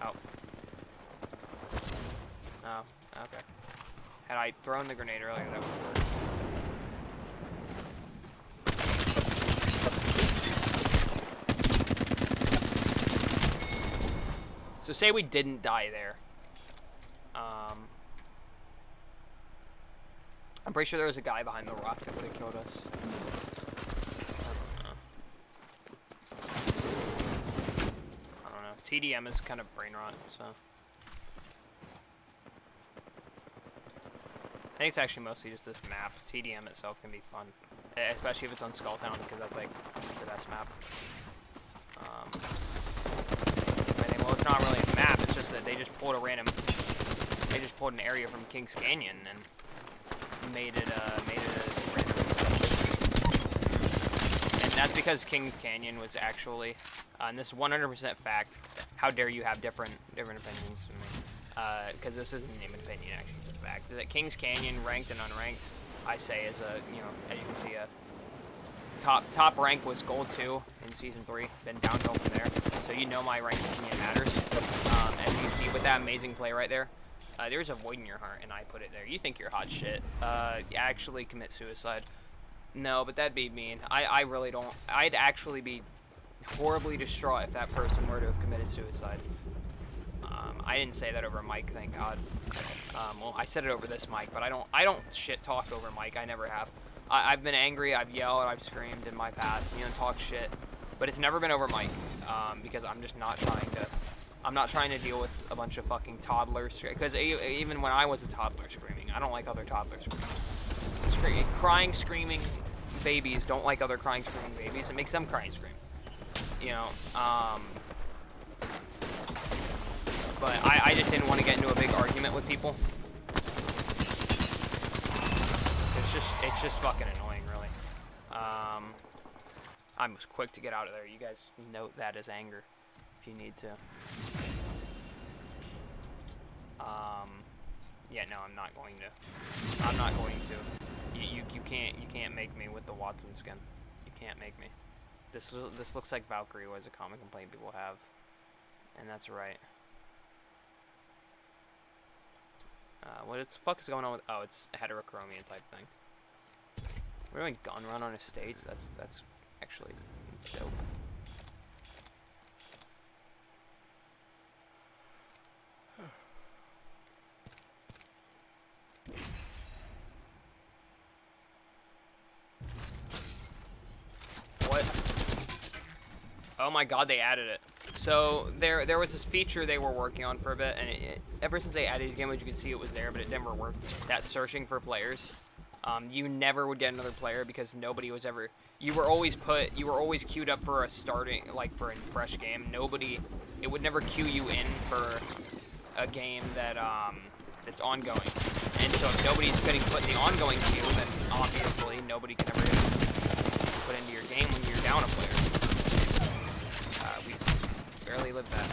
Oh. Oh, okay. Had I thrown the grenade earlier, that would work. So say we didn't die there. I'm pretty sure there was a guy behind the rock that would have killed us. I don't know. TDM is kind of brain rot, so. I think it's actually mostly just this map. TDM itself can be fun. Especially if it's on Skulltown, because that's like the best map. Well, it's not really a map, it's just that they just pulled an area from Kings Canyon and made it a random. And that's because Kings Canyon was actually, and this is 100% fact, how dare you have different opinions than me, because this isn't an opinion, actually, it's a fact, that Kings Canyon, ranked and unranked, I say is a, you know, as you can see, a top rank was gold 2 in season 3, then downhill from there. So you know my rank opinion matters. As you can see with that amazing play right there, there's a void in your heart, and I put it there. You think you're hot shit. Actually commit suicide. No, but that'd be mean. I really don't. I'd actually be horribly distraught if that person were to have committed suicide. I didn't say that over mic, thank God. Well, I said it over this mic, but I don't shit talk over mic. I never have. I've been angry, I've yelled, I've screamed in my past, you know, talk shit. But it's never been over mic, because I'm just not trying to deal with a bunch of fucking toddlers. Because even when I was a toddler screaming, I don't like other toddlers screaming. Crying, screaming babies don't like other crying, screaming babies. It makes them cry and scream. You know, but I just didn't want to get into a big argument with people. It's just fucking annoying, really. I was quick to get out of there. You guys note that as anger, if you need to. Yeah, no, I'm not going to. I'm not going to. You can't make me with the Watson skin. You can't make me. This looks like Valkyrie was a common complaint people have, and that's right. What the fuck is going on with? Oh, it's a heterochromia type thing. We're doing gun run on estates. That's actually dope. What? Oh my god, they added it. So there was this feature they were working on for a bit, and ever since they added these game modes, you could see it was there, but it never worked. That searching for players, you never would get another player because nobody was ever. You were always queued up for a starting, like for a fresh game. Nobody, it would never queue you in for a game that that's ongoing. And so if nobody's getting put in the ongoing queue, then obviously nobody can ever get put into your game when you're down a player. We barely lived that.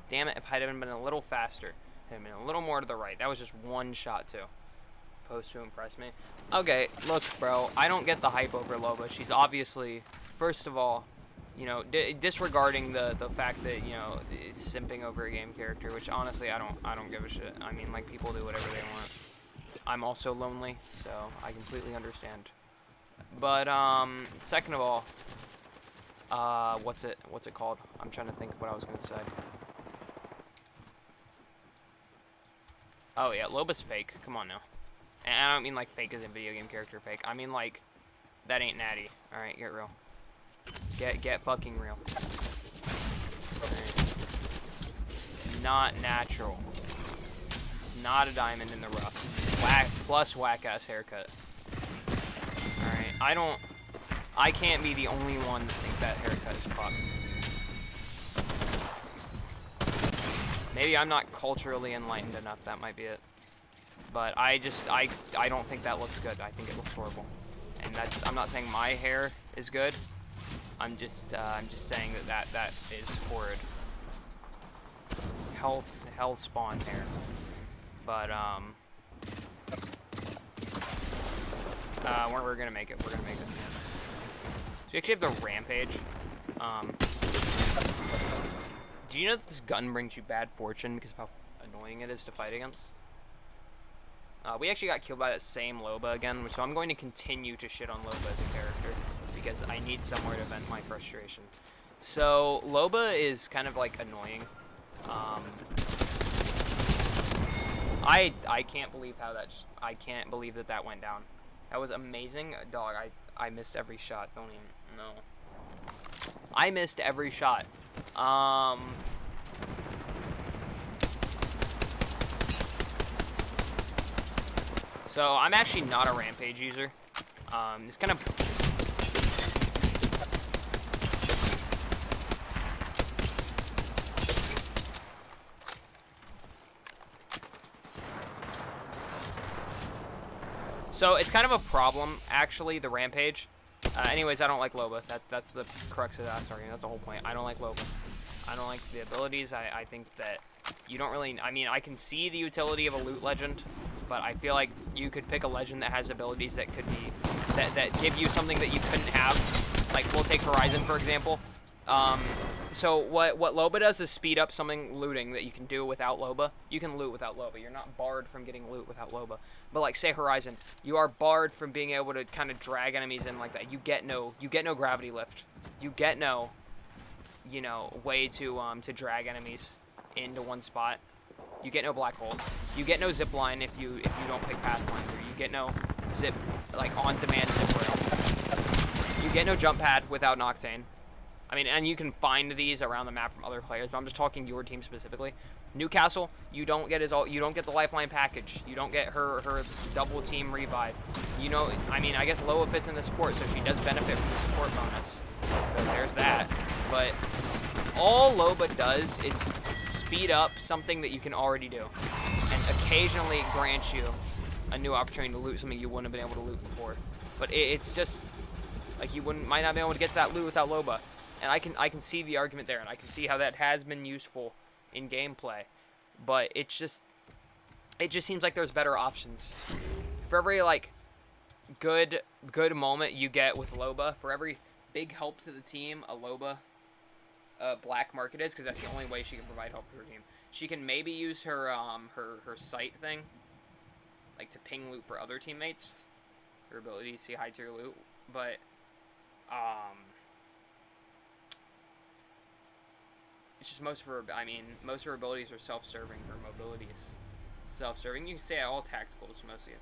Damn it, if I'd have been a little faster, I'd have been a little more to the right. That was just one shot, too. Supposed to impress me. Okay, look, bro, I don't get the hype over Loba. She's obviously, first of all, you know, disregarding the fact that, you know, it's simping over a game character, which honestly, I don't give a shit. I mean, like, people do whatever they want. I'm also lonely, so I completely understand. But, second of all, what's it called? I'm trying to think of what I was gonna say. Oh yeah, Loba's fake. Come on now. And I don't mean like fake as in video game character fake. I mean like, that ain't natty. Alright, get real. Get fucking real. Right. It's not natural. Not a diamond in the rough. Plus whack-ass haircut. Alright, I can't be the only one that thinks that haircut is fucked. Maybe I'm not culturally enlightened enough, that might be it. But I don't think that looks good. I think it looks horrible. And I'm not saying my hair is good. I'm just saying that is horrid. Hell spawn hair. But, we're gonna make it. We're gonna make it. So we actually have the rampage. Do you know that this gun brings you bad fortune because of how annoying it is to fight against? We actually got killed by that same Loba again, so I'm going to continue to shit on Loba as a character because I need somewhere to vent my frustration. So Loba is kind of like annoying. I can't believe how I can't believe that went down. That was amazing, dog. I missed every shot. Don't even know. I missed every shot. So I'm actually not a rampage user. It's kind of. So it's kind of a problem, actually, the rampage. Anyways, I don't like Loba. That's the crux of that argument. That's the whole point. I don't like Loba. I don't like the abilities. I think that you don't really. I mean, I can see the utility of a loot legend, but I feel like you could pick a legend that has abilities that could be that give you something that you couldn't have. Like we'll take Horizon for example. So what Loba does is speed up something looting that you can do without Loba. You can loot without Loba. You're not barred from getting loot without Loba. But like say Horizon, you are barred from being able to kind of drag enemies in like that. You get no gravity lift. You get no, you know, way to drag enemies into one spot. You get no black hole. You get no zip line if you don't pick Pathfinder. You get no zip like on demand zip rail. You get no jump pad without Noxane. I mean, and you can find these around the map from other players, but I'm just talking your team specifically. Newcastle, you don't get the lifeline package. You don't get her double team revive. You know, I mean, I guess Loa fits in the support, so she does benefit from the support bonus. So there's that. But all Loba does is speed up something that you can already do. And occasionally grant you a new opportunity to loot something you wouldn't have been able to loot before. But it's just like you might not be able to get to that loot without Loba, and I can see the argument there, and I can see how that has been useful in gameplay. But it just seems like there's better options. For every like good moment you get with Loba, for every big help to the team a Loba black market is, because that's the only way she can provide help for her team. She can maybe use her her sight thing, like to ping loot for other teammates, her ability to see high tier loot, but it's just most of her abilities are self-serving. Her mobility is self-serving. You can say all tacticals mostly,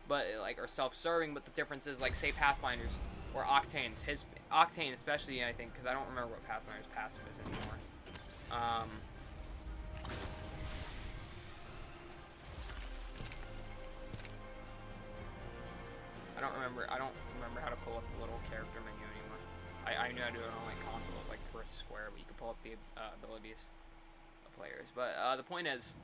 but like are self-serving. But the difference is, like, say Pathfinders or Octane's. His Octane especially, I think, because I don't remember what Pathfinder's passive is anymore. I don't remember how to pull up the little character menu anymore. I knew how to do it on like console, like press square, but you can pull up the abilities of players. But the point is,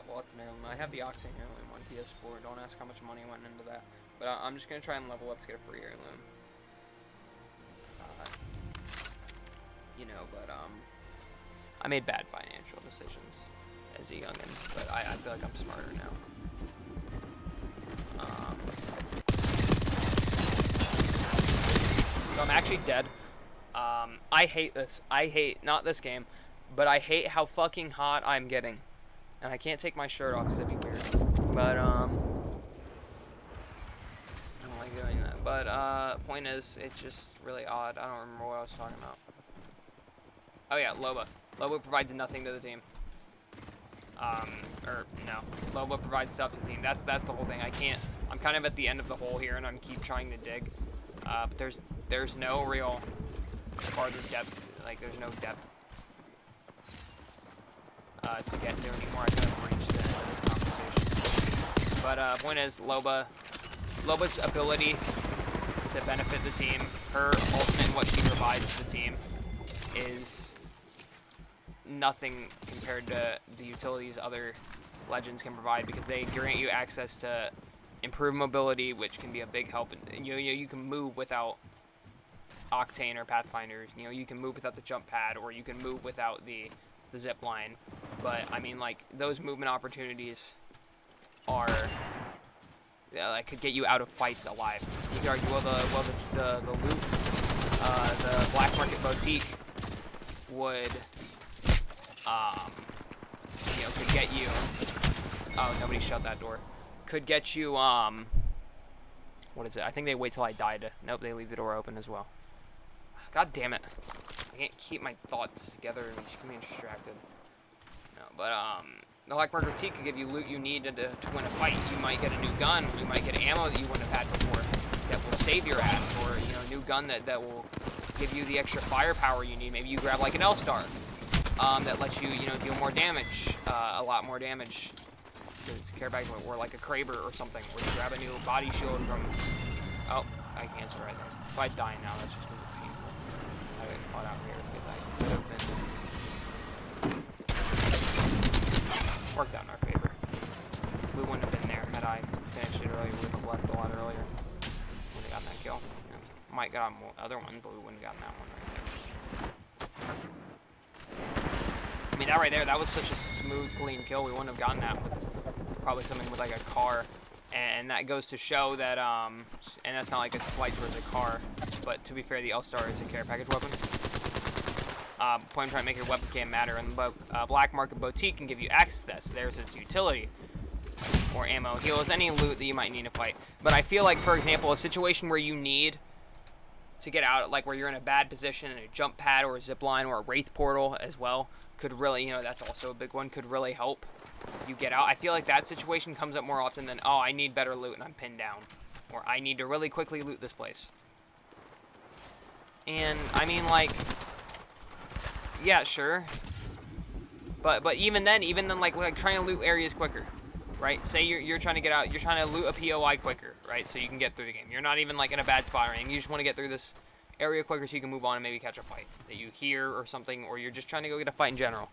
what's the name? I have the Octane heirloom on PS4. Don't ask how much money went into that. But I'm just gonna try and level up to get a free heirloom. But I made bad financial decisions as a youngin', but I feel like I'm smarter now. So I'm actually dead. I hate this. I hate, not this game, but I hate how fucking hot I'm getting. And I can't take my shirt off because that'd be weird. But, I don't like doing that. But, point is, it's just really odd. I don't remember what I was talking about. Oh yeah, Loba. Loba provides nothing to the team. Or no, Loba provides stuff to the team. That's the whole thing. I'm kind of at the end of the hole here, and I'm keep trying to dig. But there's no real farther depth. Like, there's no depth to get to anymore. I kind of reached the end of this conversation. But point is, Loba's ability to benefit the team, her ultimate, what she provides to the team, is nothing compared to the utilities other legends can provide, because they grant you access to improved mobility, which can be a big help. And you can move without Octane or Pathfinders. You can move without the jump pad, or you can move without the zip line. But I mean, like, those movement opportunities are like could get you out of fights alive. You could argue, the loot, the black market boutique would could get you. Oh, nobody shut that door. Could get you. What is it? I think they wait till I die to. Nope, they leave the door open as well. God damn it! I can't keep my thoughts together and just get me distracted. No, but the black market boutique could give you loot you need to win a fight. You might get a new gun. You might get ammo that you wouldn't have had before that will save your ass, or a new gun that will give you the extra firepower you need. Maybe you grab like an L-Star. That lets you, deal more damage, a lot more damage. Because care package, or like a Kraber or something, where you grab a new body shield from. Oh, I canceled right there. If I die now, that's just gonna be painful. I got caught out here because I could have been worked out in our favor. We wouldn't have been there had I finished it earlier. We would have left a lot earlier. Would have gotten that kill. Might got more other one, but we wouldn't have gotten that one right there. I mean, that right there, that was such a smooth, clean kill. We wouldn't have gotten that with probably something with like a car. And that goes to show that, and that's not like a slight towards a car, but to be fair, the L-Star is a care package weapon. Point I'm trying to make your weapon can't matter, and the black market boutique can give you access to that, so there's its utility. Or ammo, heals, any loot that you might need to fight. But I feel like, for example, a situation where you need to get out, like where you're in a bad position, and a jump pad or a zip line or a wraith portal as well, could really, that's also a big one, could really help you get out. I feel like that situation comes up more often than, oh, I need better loot and I'm pinned down. Or I need to really quickly loot this place. And, I mean, like, yeah, sure. But even then, like trying to loot areas quicker, right? Say you're trying to get out, you're trying to loot a POI quicker, right? So you can get through the game. You're not even, like, in a bad spot or anything. You just want to get through this area quicker so you can move on and maybe catch a fight that you hear or something, or you're just trying to go get a fight in general.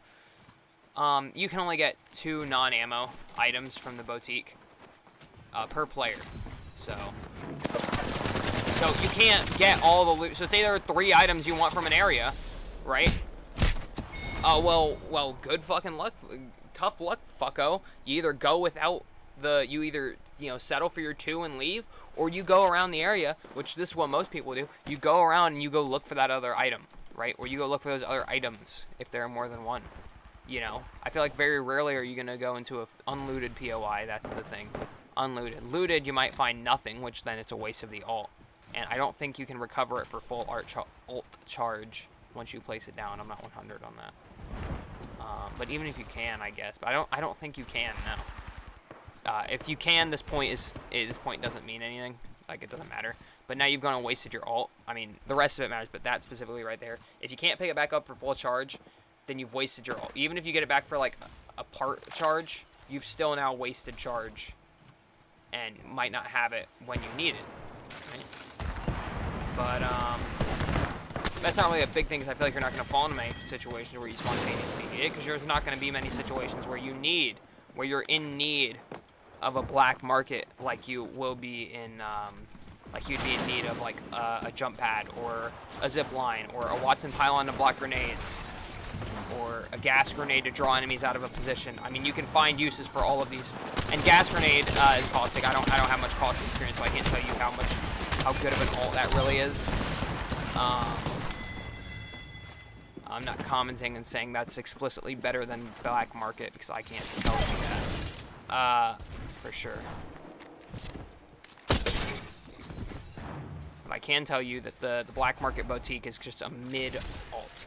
You can only get 2 non-ammo items from the boutique per player. So you can't get all the loot. So say there are 3 items you want from an area, right? Oh, well, good fucking luck. Tough luck, fucko. You either go without you either, settle for your 2 and leave, or you go around the area, which this is what most people do. You go around and you go look for that other item, right? Or you go look for those other items if there are more than one. I feel like very rarely are you going to go into a unlooted POI. That's the thing. Unlooted. Looted, you might find nothing, which then it's a waste of the alt. And I don't think you can recover it for full alt charge once you place it down. I'm not 100 on that. But even if you can, I guess. But I don't think you can, no. If you can, this point doesn't mean anything. Like, it doesn't matter. But now you've gone and wasted your alt. I mean, the rest of it matters, but that specifically right there. If you can't pick it back up for full charge, then you've wasted your alt. Even if you get it back for, like, a part charge, you've still now wasted charge and might not have it when you need it. Right? But, that's not really a big thing, because I feel like you're not going to fall into many situations where you spontaneously need it, because there's not going to be many situations where you're in need of a black market like you will be in, like you'd be in need of, like, a jump pad, or a zip line, or a Watson pylon to block grenades, or a gas grenade to draw enemies out of a position. I mean, you can find uses for all of these. And gas grenade is caustic. I don't have much caustic experience, so I can't tell you how good of an alt that really is. I'm not commenting and saying that's explicitly better than black market, because I can't tell you that for sure. But I can tell you that the black market boutique is just a mid alt.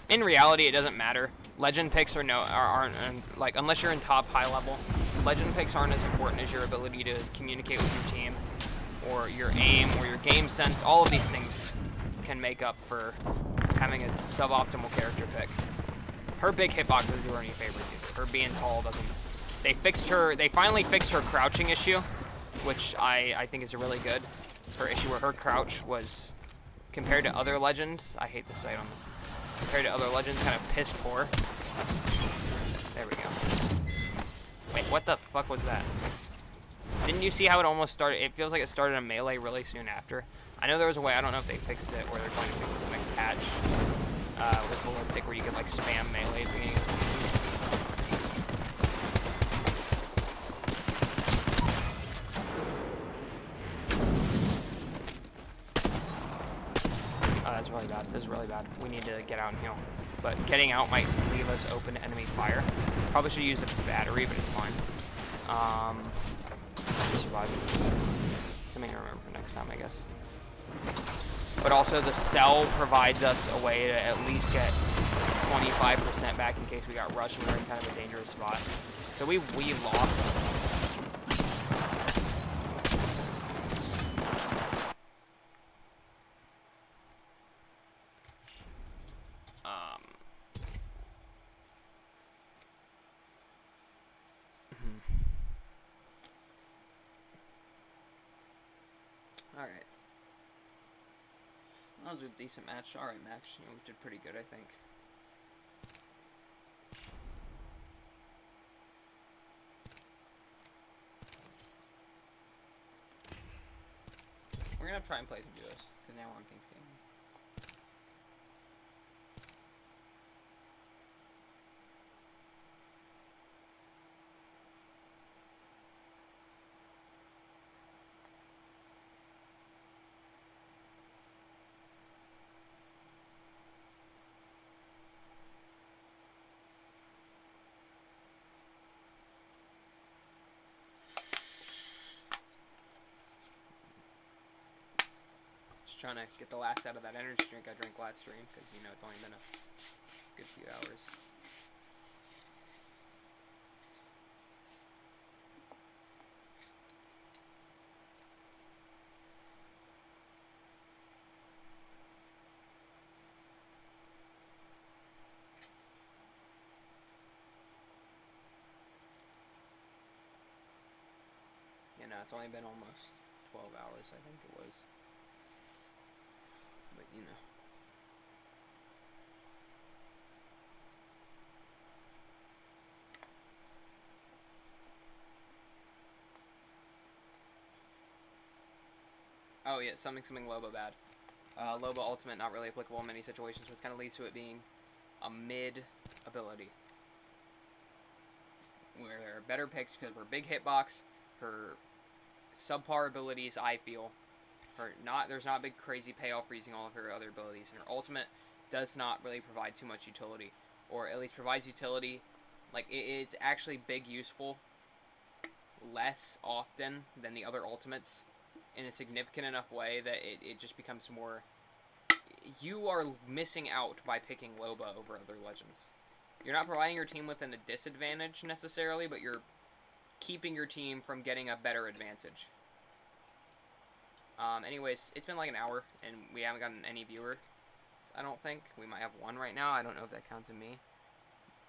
In reality, it doesn't matter. Legend picks aren't like, unless you're in top high level, legend picks aren't as important as your ability to communicate with your team, or your aim, or your game sense. All of these things can make up for having a suboptimal character pick. Her big hitbox doesn't do her any favors either. Her being tall doesn't. They finally fixed her crouching issue, which I think is really good. Her issue where her crouch was, compared to other legends, I hate the sight on this, compared to other legends, kind of piss poor. There we go. Wait, what the fuck was that? Didn't you see how it almost started? It feels like it started a melee really soon after. I know there was a way, I don't know if they fixed it, or they're going to fix it in the next patch, with ballistic, where you could, like, spam melee at the beginning of the season. Oh, that's really bad. This is really bad. We need to get out and heal. But getting out might leave us open to enemy fire. Probably should use a battery, but it's fine. Survive. Something to remember for next time, I guess. But also, the cell provides us a way to at least get 25% back in case we got rushed and we're in kind of a dangerous spot. So we lost. Alright. That was a decent match. Alright match. We did pretty good, I think. We're gonna try and play some duos, because now we're on King's Game. Trying to get the last out of that energy drink I drank last stream, because, you know, it's only been a good few hours. You know, it's only been almost 12 hours, I think it was. But, you know. Oh, yeah, something Loba bad. Loba Ultimate not really applicable in many situations, which kind of leads to it being a mid ability. Where there are better picks because of her big hitbox, her subpar abilities, I feel. There's not a big crazy payoff for using all of her other abilities, and her ultimate does not really provide too much utility. Or at least provides utility, like, it's actually big useful less often than the other ultimates in a significant enough way that it just becomes more... You are missing out by picking Loba over other legends. You're not providing your team with a disadvantage necessarily, but you're keeping your team from getting a better advantage. Anyways, it's been like an hour, and we haven't gotten any viewers, I don't think. We might have one right now. I don't know if that counts in me.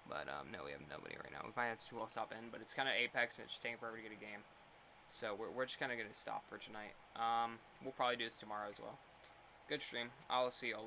But, no, we have nobody right now. We might have to stop in, but it's kind of Apex, and it's just taking forever to get a game. So, we're just kind of going to stop for tonight. We'll probably do this tomorrow as well. Good stream. I'll see y'all.